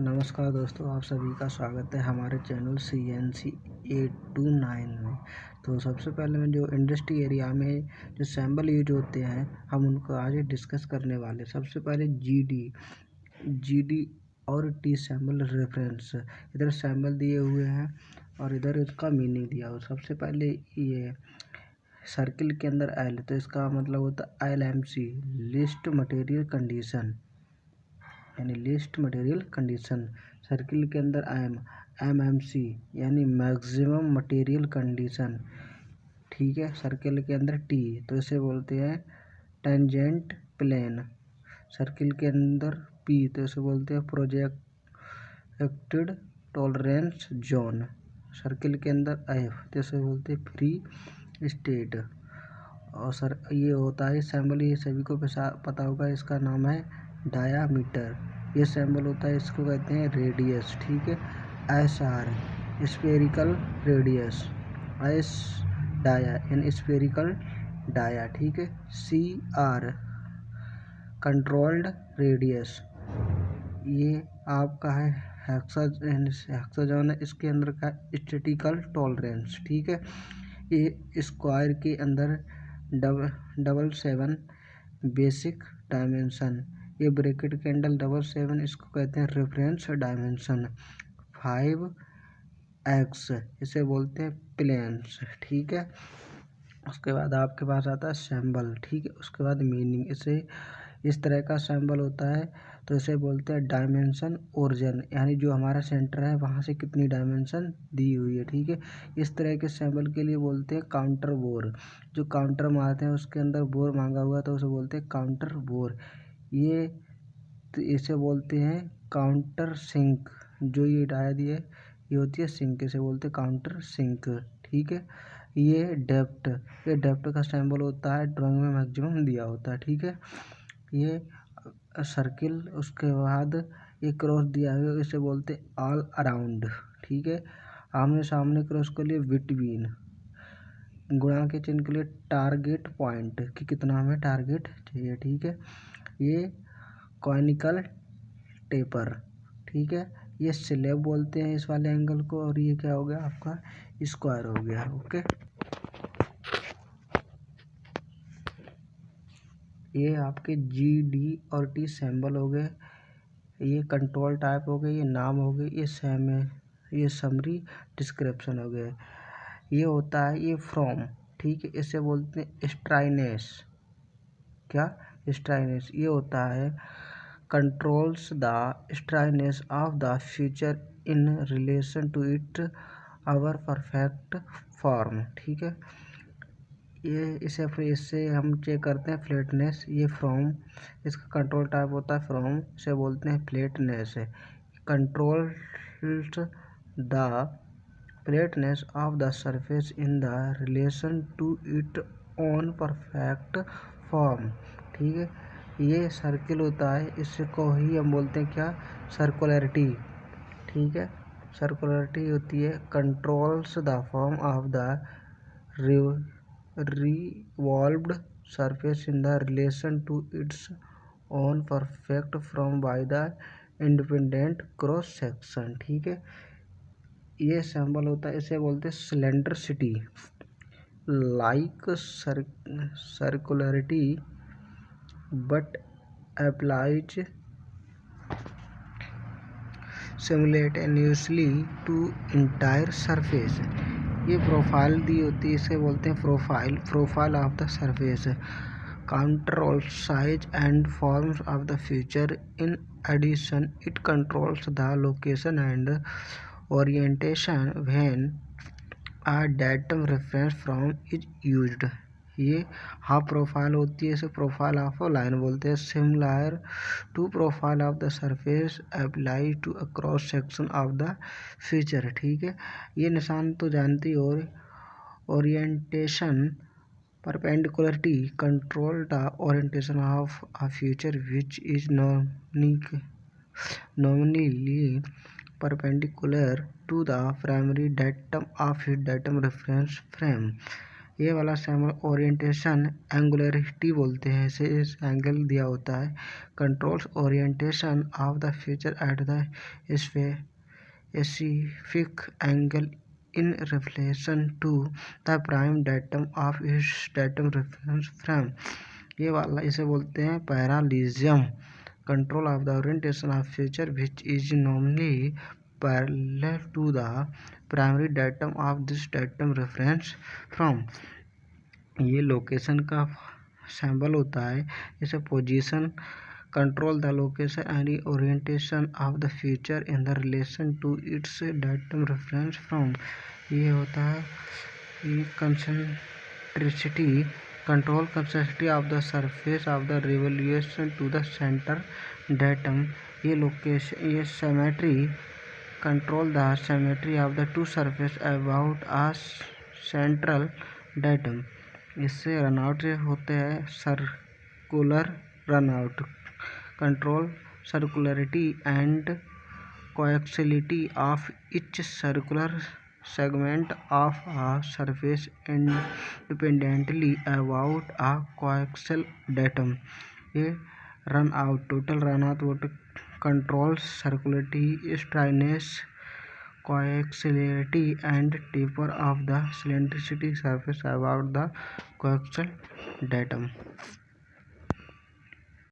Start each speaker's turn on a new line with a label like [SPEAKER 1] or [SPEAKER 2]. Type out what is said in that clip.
[SPEAKER 1] नमस्कार दोस्तों, आप सभी का स्वागत है हमारे चैनल CNC 829 में। तो सबसे पहले में जो इंडस्ट्री एरिया में जो सैम्बल यूज होते हैं हम उनको आज डिस्कस करने वाले। सबसे पहले GD और T सैम्बल रेफरेंस। इधर सैम्बल दिए हुए हैं और इधर इसका मीनिंग दिया हुआ। सबसे पहले ये सर्किल के अंदर L, तो इसका मतलब होता है LMC, लिस्ट मटेरियल कंडीशन, यानी लिस्ट मटेरियल कंडीशन। सर्किल के अंदर MMC यानी मैक्सिमम मटेरियल कंडीशन, ठीक है। सर्किल के अंदर T, तो इसे बोलते हैं टेंजेंट प्लेन। सर्किल के अंदर P, तो इसे बोलते हैं प्रोजेक्टेड टॉलरेंस जोन। सर्किल के अंदर F, तो इसे बोलते हैं फ्री स्टेट। और सर ये होता है सैम्बल, ये सभी को पता होगा, इसका नाम है डायामीटर। ये सैम्बल होता है, इसको कहते हैं रेडियस, ठीक है। SR spherical radius, S dia यानी स्फेरिकल डाया, ठीक है। CR कंट्रोल्ड रेडियस, ये आपका है हेक्साजोन, इसके अंदर का स्टैटिकल टॉलरेंस, ठीक है। ये स्क्वायर के अंदर 777 बेसिक डायमेंशन, ये ब्रैकेट के अंदर 777, इसको कहते हैं रेफरेंस डायमेंशन। 5x इसे बोलते हैं प्लेन्स, ठीक है। उसके बाद आपके पास आता है सैम्बल, ठीक है। उसके बाद मीनिंग, इसे इस तरह का सैम्बल होता है तो इसे बोलते हैं डायमेंशन ओरिजिन, यानी जो हमारा सेंटर है वहाँ से कितनी डायमेंशन दी हुई है, ठीक है। इस तरह के सैम्बल के लिए बोलते हैं काउंटर बोर। जो काउंटर मारते हैं उसके अंदर बोर मांगा हुआ तो उसे बोलते हैं काउंटर बोर। ये तो इसे बोलते हैं काउंटर सिंक। जो ये डाया दिए ये होती है सिंक, इसे बोलते हैं काउंटर सिंक, ठीक है। ये डेप्थ का सैम्बल होता है, ड्राइंग में मैक्सिमम दिया होता है, ठीक है। ये सर्किल, उसके बाद ये क्रॉस दिया है, इसे बोलते हैं ऑल अराउंड, ठीक है। आमने सामने क्रॉस के लिए बिटवीन, गुणा के चिन्ह के लिए टारगेट पॉइंट, कि कितना हमें टारगेट चाहिए, ठीक है। ये कॉनिकल टेपर, ठीक है। ये स्लैब बोलते हैं इस वाले एंगल को, और ये क्या हो गया आपका स्क्वायर हो गया, ओके। ये आपके GD और T सैम्बल हो गए, ये कंट्रोल टाइप हो गए, ये नाम हो गए, ये समरी डिस्क्रिप्शन हो गए। ये होता है ये फ्रॉम, ठीक है, इसे बोलते हैं स्ट्राइनेस। क्या? स्ट्राइनेस। ये होता है controls the straightness of the feature in relation to it our perfect form, ठीक है। ये इससे हम चेक करते हैं फ्लैटनेस। ये फ्रॉम, इसका कंट्रोल टाइप होता है फ्रॉम, इसे बोलते हैं flatness. Controls the flatness of the surface in the relation to it on perfect form, ठीक है। ये सर्किल होता है, इसको ही हम बोलते हैं क्या, सर्कुलरिटी, ठीक है। सर्कुलरिटी होती है controls the form of the revolved surface in the relation to its own perfect form by the independent cross section, ठीक है। ये सैम्बल होता है, इसे बोलते हैं cylindricity, like circularity but applies simultaneously to entire surface. ये प्रोफाइल दी होती है, इसे बोलते हैं profile of the surface. Control size and forms of the feature. In addition it controls the location and orientation when a datum reference from is used. ये half profile होती है, इसे प्रोफाइल ऑफ लाइन बोलते हैं। Similar to profile of the surface apply to a cross section of the feature, ठीक है। ये निशान तो जानती, और orientation perpendicularity control the orientation of a feature which is nominally perpendicular to the primary datum of its datum reference frame। ये वाला sample orientation angularity बोलते हैं, इसे इस एंगल दिया होता है। Controls orientation of the feature at the specific angle in relation to the prime datum of this datum reference frame. ये वाला इसे बोलते हैं parallelism. Control of the orientation of feature which is normally parallel to the primary datum of this datum reference from. ये location का sample होता है। जैसे position control the location and orientation of the feature in the relation to it's datum reference from. ये होता है ये concentricity control concentricity of the surface of the revolution to the centre datum. ये location ये symmetry control the symmetry of the two surface about a central datum. इससे runout होते हैं circular runout. Control circularity and coaxiality of each circular segment of a surface independently about a coaxial datum. ये runout total runout control circularity straightness coaxiality and taper of the cylindricity surface about the coaxial datum।